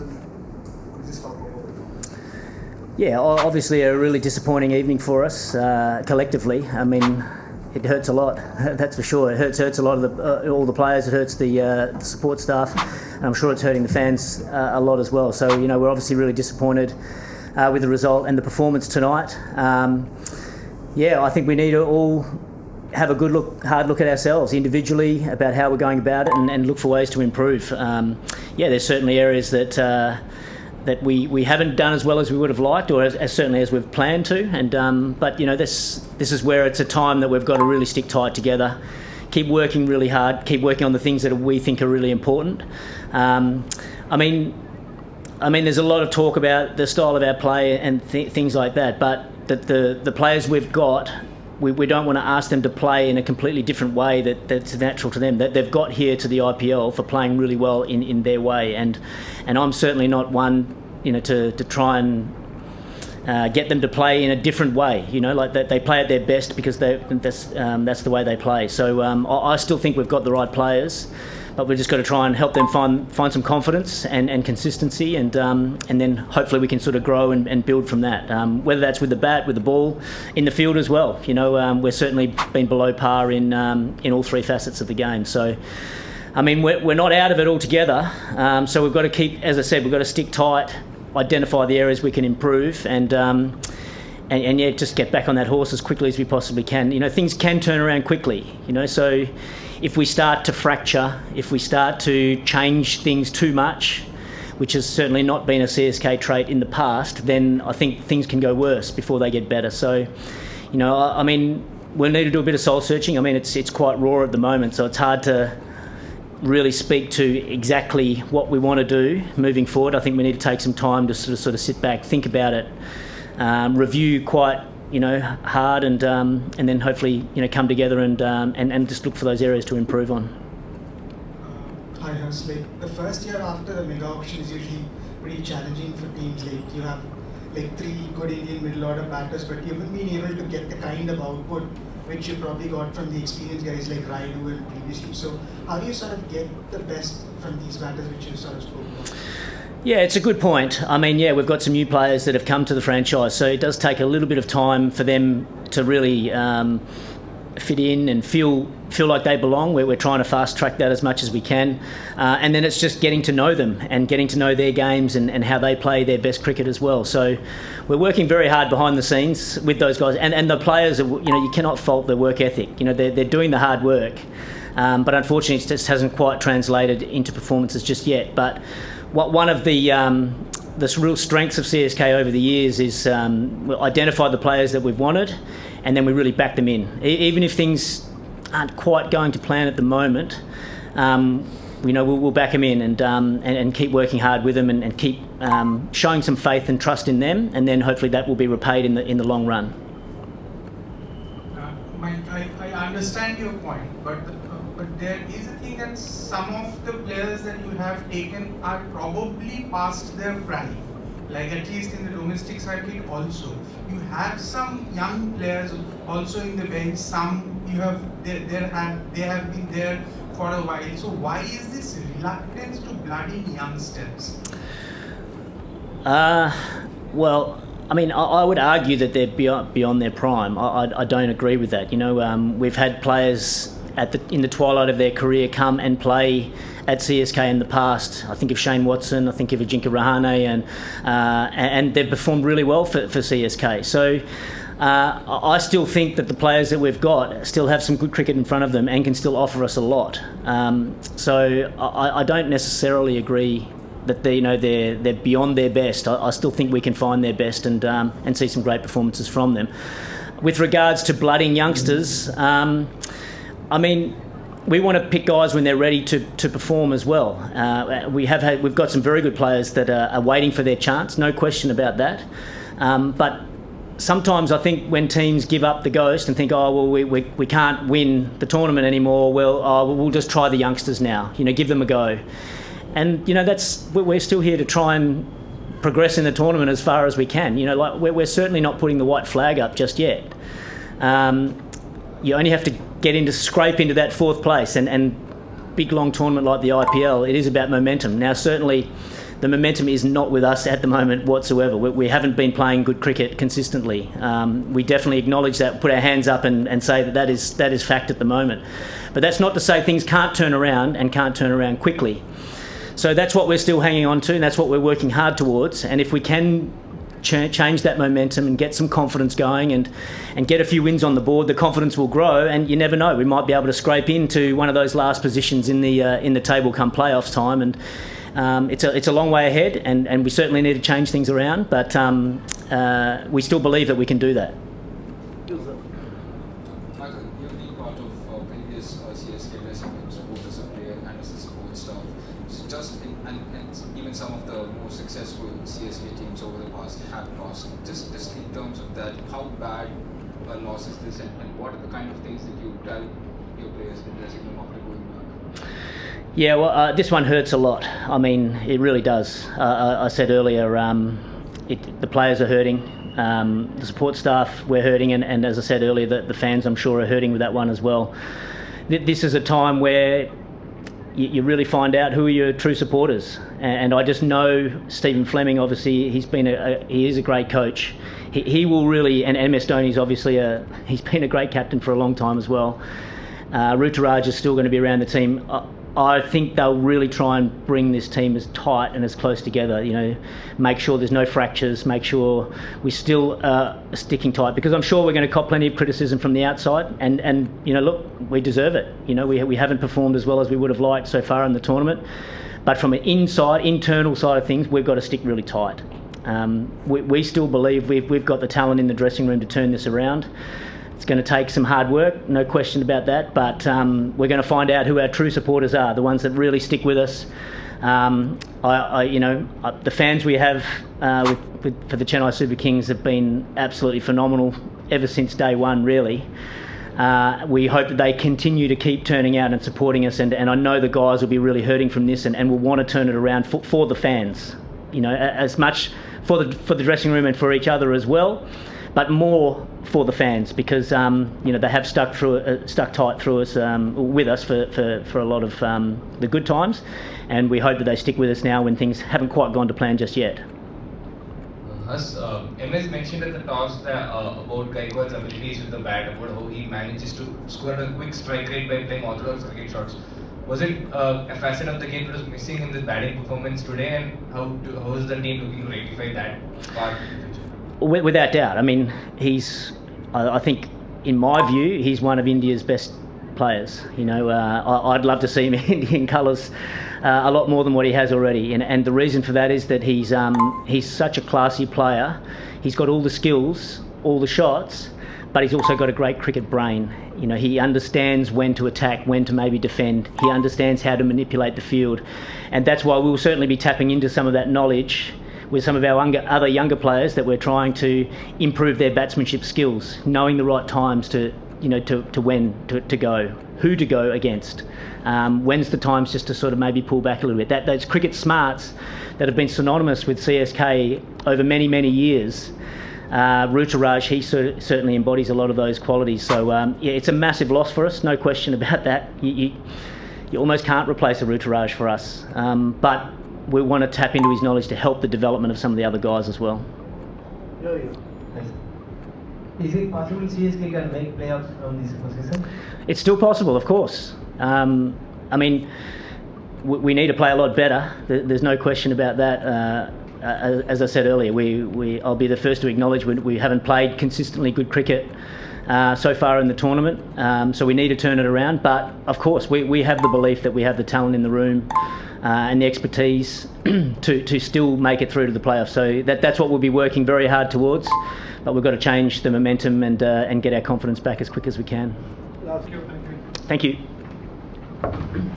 Could you just talk about it? Yeah, obviously a really disappointing evening for us collectively. I mean, it hurts a lot, that's for sure. It hurts a lot of all the players. It hurts the support staff, and I'm sure it's hurting the fans a lot as well. So we're obviously really disappointed with the result and the performance tonight. I think we need to all have a hard look at ourselves individually about how we're going about it and look for ways to improve. There's certainly areas that we haven't done as well as we would have liked, or as certainly as we've planned to. But this is where it's a time that we've got to really stick tight together, keep working really hard, keep working on the things that we think are really important. I mean, there's a lot of talk about the style of our play and things like that, but the players we've got, we don't want to ask them to play in a completely different way that's natural to them. That they've got here to the IPL for playing really well in their way, and I'm certainly not one, to try and get them to play in a different way. Like that they play at their best because that's the way they play. So I still think we've got the right players, but we've just got to try and help them find some confidence and consistency, and then hopefully we can sort of grow and build from that. Whether that's with the bat, with the ball, in the field as well. We're certainly been below par in all three facets of the game. So, I mean, we're not out of it altogether. So we've got to keep, as I said, we've got to stick tight, identify the areas we can improve, and just get back on that horse as quickly as we possibly can. Things can turn around quickly. So if we start to fracture, if we start to change things too much, which has certainly not been a CSK trait in the past, then I think things can go worse before they get better. So, I mean, we'll need to do a bit of soul searching. I mean, it's quite raw at the moment, so it's hard to really speak to exactly what we want to do moving forward. I think we need to take some time to sort of sit back, think about it, review quite hard, and then hopefully come together and just look for those areas to improve on. Hi, Hussey. The first year after the mega auction is usually pretty challenging for teams. Like you have three good Indian middle order batters, but you haven't been able to get the kind of output which you probably got from the experienced guys like Raidu and previously. So how do you sort of get the best from these batters which you sort of spoke about? Yeah, it's a good point. I mean, we've got some new players that have come to the franchise, so it does take a little bit of time for them to really fit in and feel like they belong. We're trying to fast track that as much as we can, and then it's just getting to know them and getting to know their games and how they play their best cricket as well. So we're working very hard behind the scenes with those guys, and the players are, you cannot fault their work ethic. They're doing the hard work, but unfortunately it just hasn't quite translated into performances just yet. But one of the real strengths of CSK over the years is we'll identify the players that we've wanted, and then we really back them in. Even if things aren't quite going to plan at the moment, we'll back them in and keep working hard with them and keep showing some faith and trust in them, and then hopefully that will be repaid in the long run. I understand your point, but there is a thing that some of the players that you have taken are probably past their prime. Like at least in the domestic circuit also. You have some young players also in the bench, some you have they have been there for a while. So why is this reluctance to blood in youngsters? Well, I mean, I would argue that they're beyond their prime. I don't agree with that. We've had players in the twilight of their career come and play at CSK in the past. I think of Shane Watson, I think of Ajinkya Rahane, and they've performed really well for CSK. So I still think that the players that we've got still have some good cricket in front of them and can still offer us a lot. So I don't necessarily agree that they're beyond their best. I still think we can find their best and see some great performances from them. With regards to blooding youngsters, I mean, we want to pick guys when they're ready to perform as well. We've got some very good players that are waiting for their chance, no question about that. But sometimes I think when teams give up the ghost and think, we can't win the tournament anymore, we'll just try the youngsters now, give them a go. And we're still here to try and progress in the tournament as far as we can. We're certainly not putting the white flag up just yet. You only have to scrape into that fourth place, and big long tournament like the IPL, it is about momentum. Now certainly the momentum is not with us at the moment whatsoever. We haven't been playing good cricket consistently. We definitely acknowledge that, put our hands up and say that is fact at the moment. But that's not to say things can't turn around and can't turn around quickly. So that's what we're still hanging on to, and that's what we're working hard towards. And if we can change that momentum and get some confidence going and get a few wins on the board, the confidence will grow, and you never know, we might be able to scrape into one of those last positions in the table come playoffs time. And it's a long way ahead, and we certainly need to change things around, but we still believe that we can do that. Michael, you've been part of previous CSK dressing rooms, both as a player and as a support staff. So just and even some of the more successful CSK teams over the past have lost. Just in terms of that, how bad a loss is this, and what are the kind of things that you tell your players in the dressing room after going back? Yeah, well, this one hurts a lot. I mean, it really does. I said earlier, the players are hurting, the support staff, we're hurting, and as I said earlier, the fans, I'm sure, are hurting with that one as well. This is a time where you really find out who are your true supporters. And I just know Stephen Fleming, obviously, he is a great coach. He will really, and MS Dhoni's obviously he's been a great captain for a long time as well. Ruturaj is still going to be around the team. I think they'll really try and bring this team as tight and as close together, make sure there's no fractures, make sure we still are sticking tight, because I'm sure we're going to cop plenty of criticism from the outside, and look, we deserve it. We haven't performed as well as we would have liked so far in the tournament, but from an internal side of things, we've got to stick really tight. We still believe we've got the talent in the dressing room to turn this around. It's going to take some hard work, no question about that, but we're going to find out who our true supporters are, the ones that really stick with us. The fans we have for the Chennai Super Kings have been absolutely phenomenal ever since day one, really. We hope that they continue to keep turning out and supporting us, and I know the guys will be really hurting from this and will want to turn it around for the fans, as much for the dressing room and for each other as well, but more for the fans, because they have stuck tight through us with us for a lot of the good times, and we hope that they stick with us now when things haven't quite gone to plan just yet. MS mentioned at the toss about Gaikwad's abilities with the bat, about how he manages to score at a quick strike rate by playing orthodox cricket shots. Was it a facet of the game that was missing in the batting performance today, and how is the team looking to rectify that part in the future? Without doubt. I mean, I think, in my view, he's one of India's best players. I'd love to see him in Indian colours a lot more than what he has already. And the reason for that is that he's such a classy player. He's got all the skills, all the shots, but he's also got a great cricket brain. He understands when to attack, when to maybe defend. He understands how to manipulate the field. And that's why we'll certainly be tapping into some of that knowledge with some of our other younger players, that we're trying to improve their batsmanship skills, knowing the right times to when to go, who to go against, when's the times just to sort of maybe pull back a little bit. Those cricket smarts that have been synonymous with CSK over many, many years. Ruturaj, he certainly embodies a lot of those qualities. So it's a massive loss for us, no question about that. You almost can't replace a Ruturaj for us, but we want to tap into his knowledge to help the development of some of the other guys as well. Is it possible CSK can make playoffs from this position? It's still possible, of course. We need to play a lot better. There's no question about that. As I said earlier, I'll be the first to acknowledge we haven't played consistently good cricket so far in the tournament. So we need to turn it around. But of course, we have the belief that we have the talent in the room and the expertise to still make it through to the playoffs. So that's what we'll be working very hard towards. But we've got to change the momentum and get our confidence back as quick as we can. Thank you. Thank you.